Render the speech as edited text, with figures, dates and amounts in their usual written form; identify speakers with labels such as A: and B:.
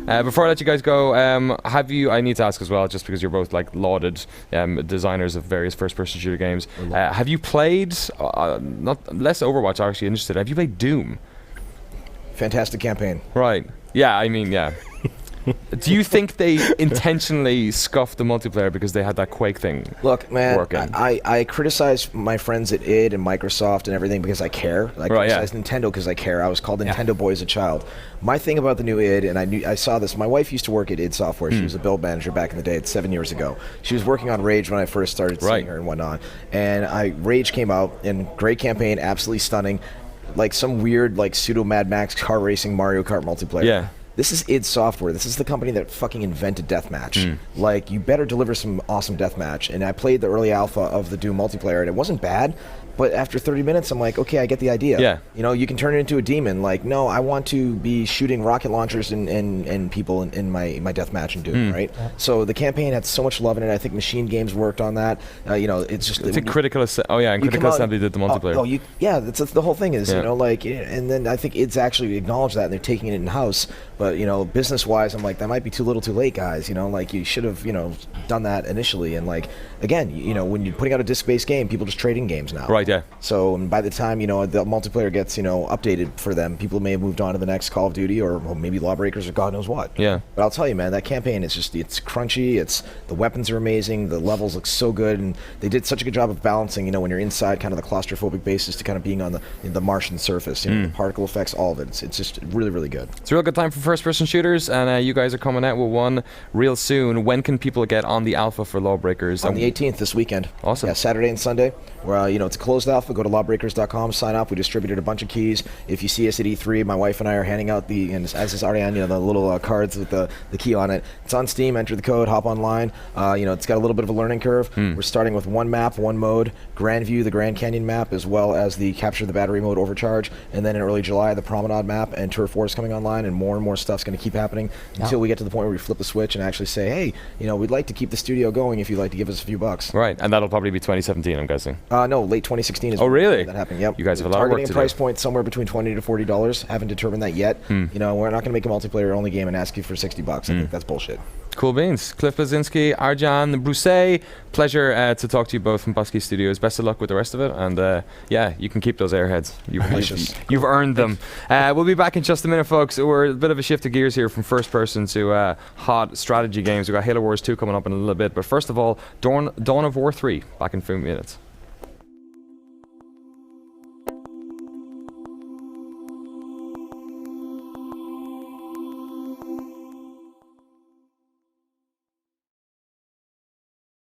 A: Before I let you guys go, have you? I need to ask as well, just because you're both like lauded designers of various first-person shooter games. Have you played? Not less Overwatch. I'm actually interested. Have you played Doom?
B: Fantastic campaign.
A: Right. Yeah. I mean, yeah. Do you think they intentionally scuffed the multiplayer because they had that Quake thing?
B: Look, man,
A: working?
B: I criticize my friends at id and Microsoft and everything because I care. I criticize Nintendo because I care. I was called Nintendo boy as a child. My thing about the new id, and I saw this. My wife used to work at id Software. She was a build manager back in the day. It's 7 years ago. She was working on Rage when I first started seeing her and whatnot. And Rage came out, and great campaign, absolutely stunning. Like some weird, like pseudo Mad Max car racing Mario Kart multiplayer. Yeah. This is id Software. This is the company that fucking invented deathmatch. Like, you better deliver some awesome deathmatch. And I played the early alpha of the Doom multiplayer, and it wasn't bad. But after 30 minutes, I'm like, okay, I get the idea. Yeah. You know, you can turn it into a demon. Like, no, I want to be shooting rocket launchers and people in my deathmatch and Doom, right? So the campaign had so much love in it. I think Machine Games worked on that. You know, it's just... It's a
A: Critical... and Critical Assembly did the multiplayer.
B: That's the whole thing is, you know, like... And then I think it's actually acknowledged that, and they're taking it in-house. But, you know, business-wise, I'm like, that might be too little too late, guys. You know, like, you should have, you know, done that initially. And, like, again, you know, when you're putting out a disc-based game, people just trade in games now.
A: Right, yeah.
B: So by the time, you know, the multiplayer gets, you know, updated for them, people may have moved on to the next Call of Duty or maybe Lawbreakers or God knows what. Yeah. But I'll tell you, man, that campaign is just, it's crunchy, the weapons are amazing, the levels look so good, and they did such a good job of balancing, you know, when you're inside kind of the claustrophobic bases to kind of being on the Martian surface, you know, the particle effects, all of it. It's just really, really good.
A: It's a real good time for first-person shooters, and you guys are coming out with one real soon. When can people get on the alpha for Lawbreakers?
B: On the 18th this weekend.
A: Awesome.
B: Yeah, Saturday and Sunday. Where, you know, it's a closed alpha. Go to lawbreakers.com, sign up. We distributed a bunch of keys. If you see us at E3, my wife and I are handing out and as is Ariane, you know, the little cards with the key on it. It's on Steam. Enter the code, hop online. You know, it's got a little bit of a learning curve. We're starting with one map, one mode, Grand View, the Grand Canyon map, as well as the Capture the Battery mode, Overcharge. And then in early July, the Promenade map and Turf War is coming online, and more stuff's going to keep happening until we get to the point where we flip the switch and actually say, hey, you know, we'd like to keep the studio going if you'd like to give us a few bucks.
A: Right, and that'll probably be 2017, I'm guessing.
B: No, late 2016 is
A: really?
B: That happening. Yep.
A: You guys have a lot of work to do.
B: Targeting price point somewhere between $20 to $40. Haven't determined that yet. You know, we're not going to make a multiplayer only game and ask you for $60. I think that's bullshit.
A: Cool beans. Cliff Bleszinski, Arjan Broussais, pleasure to talk to you both from Busky Studios. Best of luck with the rest of it, and yeah, you can keep those airheads. You've earned them. We'll be back in just a minute, folks. We're a bit of a shift of gears here from first person to hot strategy games. We've got Halo Wars 2 coming up in a little bit, but first of all, Dawn of War 3, back in 3 minutes.